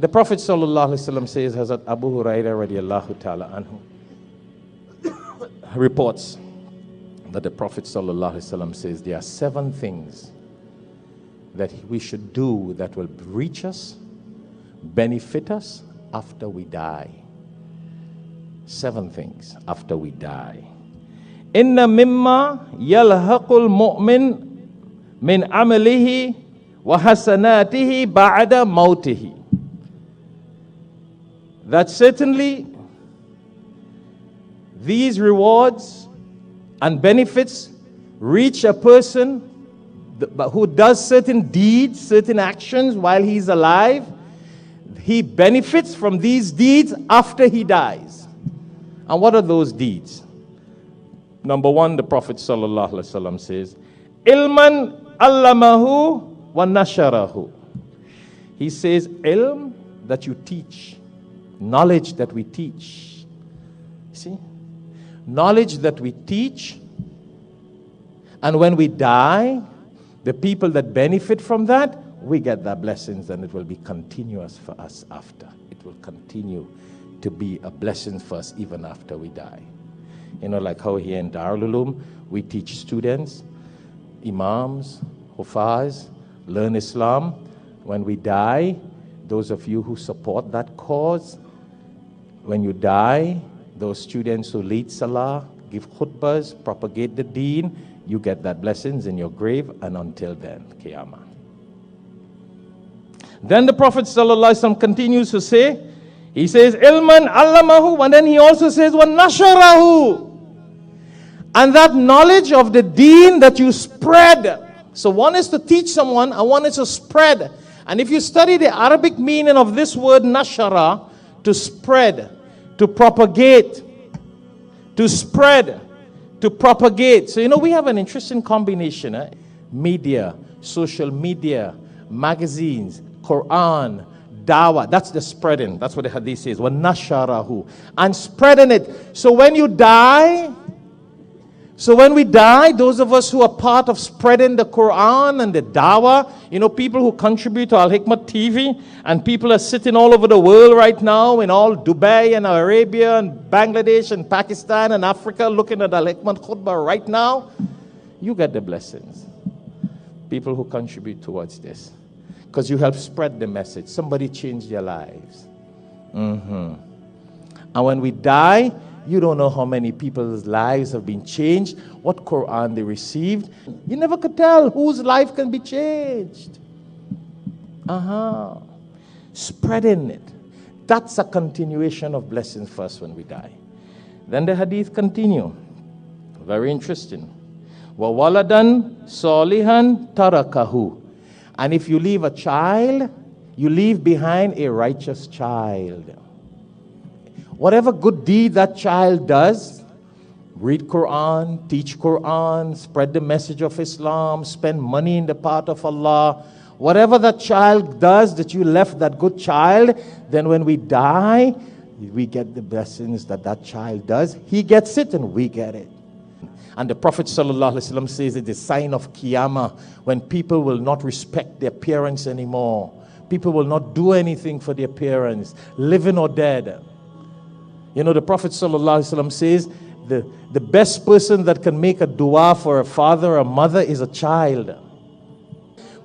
The Prophet ﷺ says, Hazrat Abu Hurairah radiallahu ta'ala anhu reports that the Prophet ﷺ says there are 7 things that we should do that will reach us, benefit us after we die. 7 things after we die. Inna mimma yalhaqul mu'min min amalihi wa hasanatihi ba'da mautihi. That certainly these rewards and benefits reach a person who does certain deeds, certain actions while he's alive. He benefits from these deeds after he dies. And what are those deeds? Number 1, the Prophet ﷺ says, Ilman allamahu wa nasharahu. He says, ilm that you teach, knowledge that we teach. See? Knowledge that we teach, and when we die, the people that benefit from that, we get their blessings, and it will be continuous for us after. It will continue to be a blessing for us even after we die. You know, like how here in Darul Uloom, we teach students, imams, hufaz, learn Islam. When we die, those of you who support that cause, when you die, those students who lead salah, give khutbahs, propagate the deen, you get that blessings in your grave, and until then, Qiyamah. Then the Prophet ﷺ continues to say, he says, Ilman allamahu, and then he also says, wa nasharahu. And that knowledge of the deen that you spread. So one is to teach someone, and one is to spread. And if you study the Arabic meaning of this word nashara, to spread, to propagate, to spread, to propagate. So, you know, we have an interesting combination. Media, social media, magazines, Quran, dawah. That's the spreading. That's what the hadith says. وَنَشَرَهُ. And spreading it. So when you die, when we die, those of us who are part of spreading the Quran and the dawah, you know, people who contribute to Al-Hikmat TV, and people are sitting all over the world right now, in all Dubai and Arabia and Bangladesh and Pakistan and Africa, looking at Al-Hikmat khutbah right now, you get the blessings. People who contribute towards this. Because you help spread the message. Somebody changed their lives. And when we die, you don't know how many people's lives have been changed, what Quran they received. You never could tell whose life can be changed. Spreading it. That's a continuation of blessings for us when we die. Then the hadith continue. Very interesting. وَوَلَدًا صَالِحًا تَرَكَهُ. And if you leave a child, you leave behind a righteous child. Whatever good deed that child does, read Quran, teach Quran, spread the message of Islam, spend money in the path of Allah, whatever that child does that you left that good child, then when we die, we get the blessings that that child does. He gets it and we get it. And the Prophet ﷺ says it's a sign of Qiyamah when people will not respect their parents anymore. People will not do anything for their parents, living or dead. You know, the Prophet ﷺ says the best person that can make a dua for a father or mother is a child.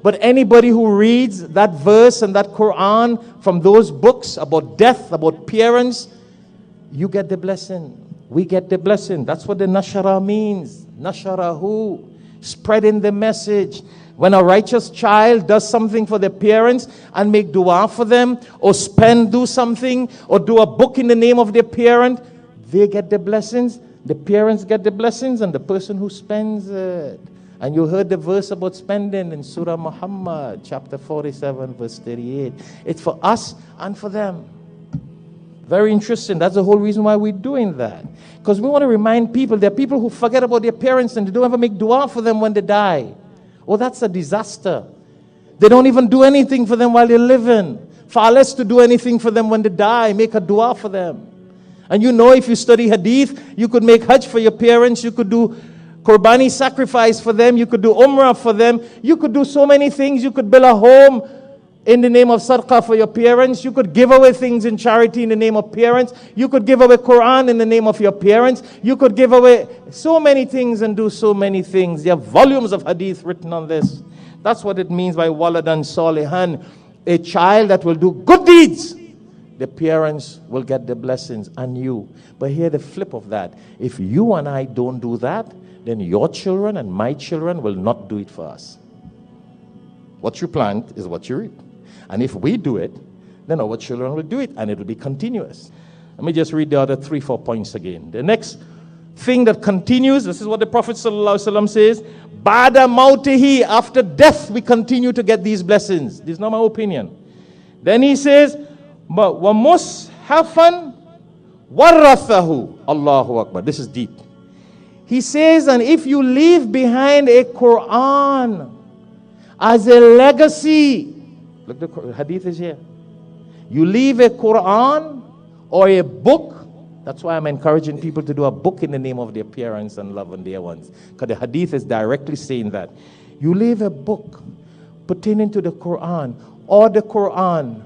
But anybody who reads that verse and that Quran from those books about death, about parents, you get the blessing. We get the blessing. That's what the nashara means. Nasharahu. Spreading the message. When a righteous child does something for their parents and make dua for them, or do something, or do a book in the name of their parent, they get the blessings, the parents get the blessings, and the person who spends it. And you heard the verse about spending in Surah Muhammad, chapter 47, verse 38. It's for us and for them. Very interesting. That's the whole reason why we're doing that. Because we want to remind people, there are people who forget about their parents and they don't ever make dua for them when they die. Oh, that's a disaster. They don't even do anything for them while they're living. Far less to do anything for them when they die. Make a dua for them. And you know, if you study hadith, you could make hajj for your parents. You could do Qurbani sacrifice for them. You could do umrah for them. You could do so many things. You could build a home in the name of sadaqah for your parents. You could give away things in charity in the name of parents. You could give away Quran in the name of your parents. You could give away so many things and do so many things. There are volumes of hadith written on this. That's what it means by waladan salihan, a child that will do good deeds. The parents will get the blessings and you. But here the flip of that. If you and I don't do that, then your children and my children will not do it for us. What you plant is what you reap. And if we do it, then our children will do it, and it will be continuous. Let me just read the other 3-4 points again. The next thing that continues, this is what the Prophet ﷺ says, Ba'da mautihi, after death we continue to get these blessings. This is not my opinion. Then he says, wa mushafan warathahu. Allahu Akbar. This is deep. He says, and if you leave behind a Quran as a legacy, look, the hadith is here. You leave a Quran or a book. That's why I'm encouraging people to do a book in the name of their parents and love and dear ones. Because the hadith is directly saying that. You leave a book pertaining to the Quran or the Quran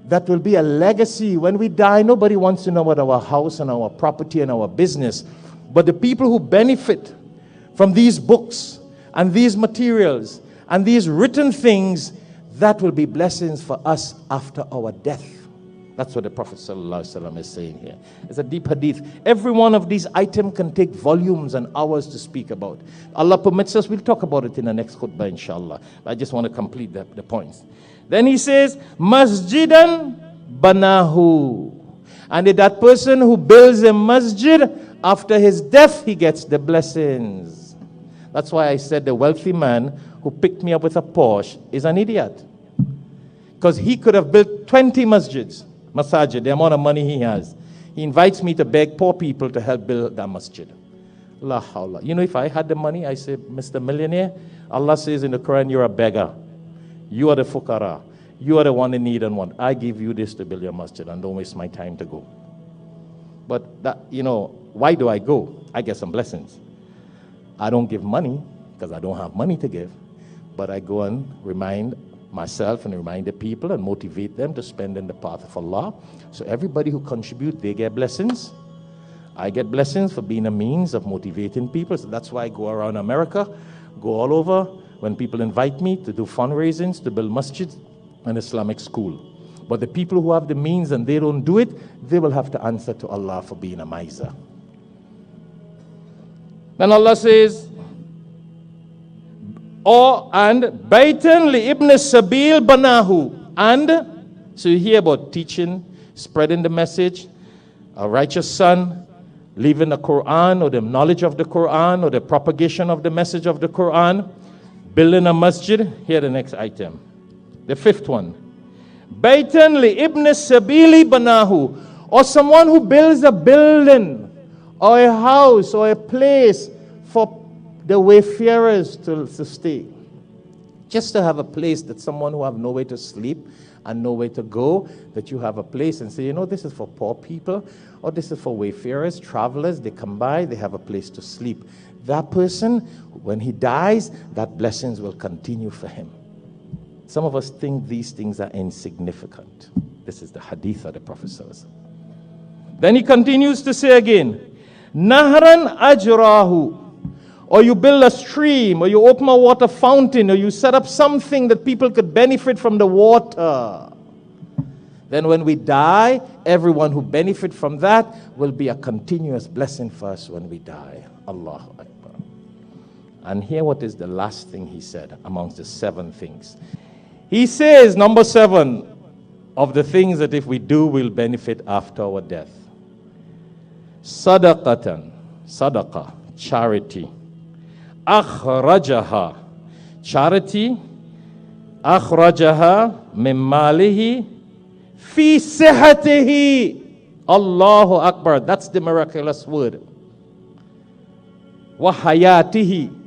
that will be a legacy. When we die, nobody wants to know about our house and our property and our business. But the people who benefit from these books and these materials and these written things, that will be blessings for us after our death. That's what the Prophet ﷺ is saying here. It's a deep hadith. Every one of these items can take volumes and hours to speak about. Allah permits us, we'll talk about it in the next khutbah, inshallah. I just want to complete the points. Then he says, Masjidan banahu. And that person who builds a masjid, after his death, he gets the blessings. That's why I said the wealthy man who picked me up with a Porsche is an idiot. Because he could have built 20 masajid, the amount of money he has. He invites me to beg poor people to help build that masjid. La hawla. You know, if I had the money, I say, Mr. Millionaire, Allah says in the Quran, you're a beggar. You are the fuqara. You are the one in need and want. I give you this to build your masjid, and don't waste my time to go. But that, you know, why do I go? I get some blessings. I don't give money because I don't have money to give. But I go and remind myself and remind the people and motivate them to spend in the path of Allah. So everybody who contribute, they get blessings. I get blessings for being a means of motivating people. So that's why I go around America, go all over when people invite me to do fundraisings, to build masjids and Islamic school. But the people who have the means and they don't do it, they will have to answer to Allah for being a miser. Then Allah says, and Baitan li ibn Sabil banahu. And so you hear about teaching, spreading the message, a righteous son, leaving the Quran or the knowledge of the Quran or the propagation of the message of the Quran, building a masjid. Here the next item. The fifth one. Baitan li ibn Sabili banahu. Or someone who builds a building or a house or a place for the wayfarers to stay. Just to have a place that someone who have nowhere to sleep and nowhere to go, that you have a place and say, you know, this is for poor people, or this is for wayfarers, travelers, they come by, they have a place to sleep. That person, when he dies, that blessings will continue for him. Some of us think these things are insignificant. This is the hadith of the Prophet ﷺ. Then he continues to say again, Nahran ajrahu. Or you build a stream, or you open a water fountain, or you set up something that people could benefit from the water. Then when we die, everyone who benefit from that will be a continuous blessing for us when we die. Allahu Akbar. And here what is the last thing he said amongst the 7 things. He says, number 7 of the things that if we do, we'll benefit after our death. Sadaqatan, sadaqah, charity. Akhrajaha, charity. Akhrajaha min malihi fi sihatihi. Allahu Akbar. That's the miraculous word. Wa hayatihi.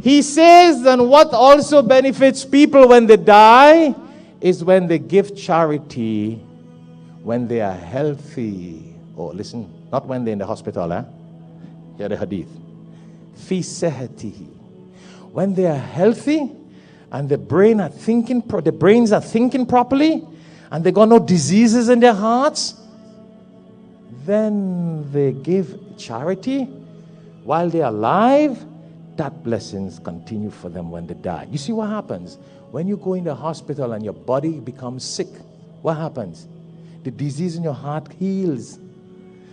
He says, and what also benefits people when they die is when they give charity when they are healthy. Oh, listen, not when they're in the hospital, Hear the hadith. Fi sihatihi. When they are healthy and the brains are thinking properly, and they got no diseases in their hearts, then they give charity while they're alive, that blessings continue for them when they die. You see what happens? When you go in the hospital and your body becomes sick, what happens? The disease in your heart heals.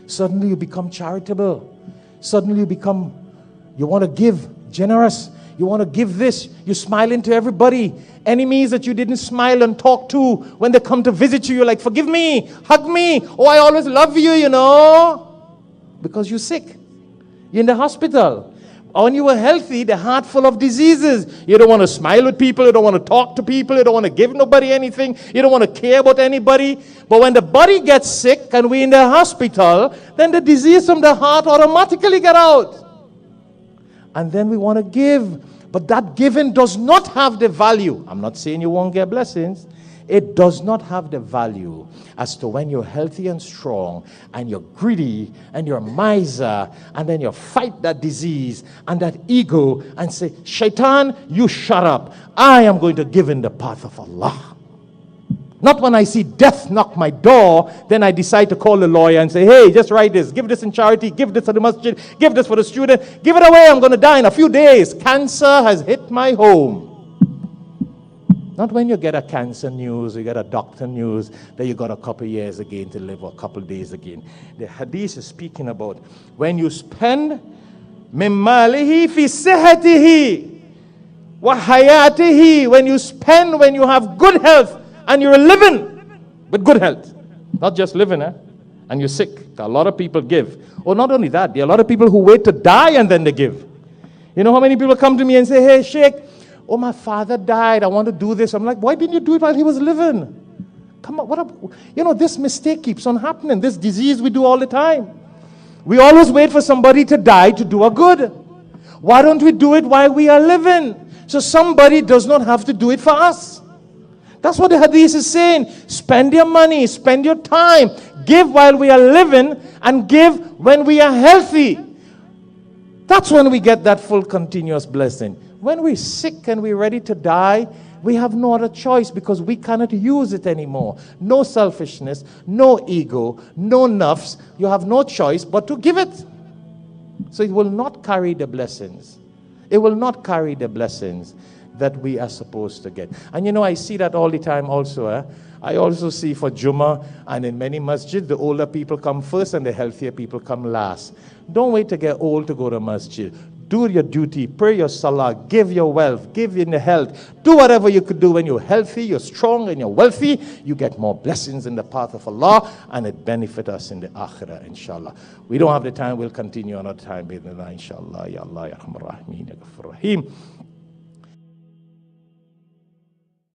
Suddenly you become charitable. Suddenly you want to give, generous. You want to give this. You smile into everybody. Enemies that you didn't smile and talk to, when they come to visit you, you're like, forgive me, hug me. Oh, I always love you, because you're sick. You're in the hospital. When you were healthy, the heart full of diseases. You don't want to smile with people. You don't want to talk to people. You don't want to give nobody anything. You don't want to care about anybody. But when the body gets sick and we're in the hospital, then the disease from the heart automatically get out. And then we want to give. But that giving does not have the value. I'm not saying you won't get blessings. It does not have the value as to when you're healthy and strong and you're greedy and you're a miser, and then you fight that disease and that ego and say, Shaitan, you shut up. I am going to give in the path of Allah. Not when I see death knock my door, then I decide to call the lawyer and say, hey, just write this. Give this in charity. Give this to the masjid. Give this for the student. Give it away. I'm going to die in a few days. Cancer has hit my home. Not when you get a cancer news, you get a doctor news that you got a couple years again to live or a couple days again. The hadith is speaking about when you spend min malihi fi sihatihi wa hayatihi, when you spend when you have good health and you're living with good health. Not just living, and you're sick. A lot of people give. Or not only that, there are a lot of people who wait to die and then they give. You know how many people come to me and say, hey, Sheikh, oh, my father died. I want to do this. I'm like, why didn't you do it while he was living? Come on, this mistake keeps on happening. This disease we do all the time. We always wait for somebody to die to do a good. Why don't we do it while we are living? So somebody does not have to do it for us. That's what the hadith is saying. Spend your money, spend your time. Give while we are living and give when we are healthy. That's when we get that full continuous blessing. When we're sick and we're ready to die, we have no other choice because we cannot use it anymore. No selfishness, no ego, no nafs. You have no choice but to give it. So it will not carry the blessings. It will not carry the blessings that we are supposed to get. And I see that all the time also. I also see for Jummah and in many masjids, the older people come first and the healthier people come last. Don't wait to get old to go to masjid. Do your duty, pray your salah, give your wealth, give in your health. Do whatever you could do when you're healthy, you're strong, and you're wealthy. You get more blessings in the path of Allah, and it benefits us in the akhirah, inshallah. We don't have the time. We'll continue another time, inshallah. Ya Allah, Ya Rahman Rahim, Ya Ghafur Rahim.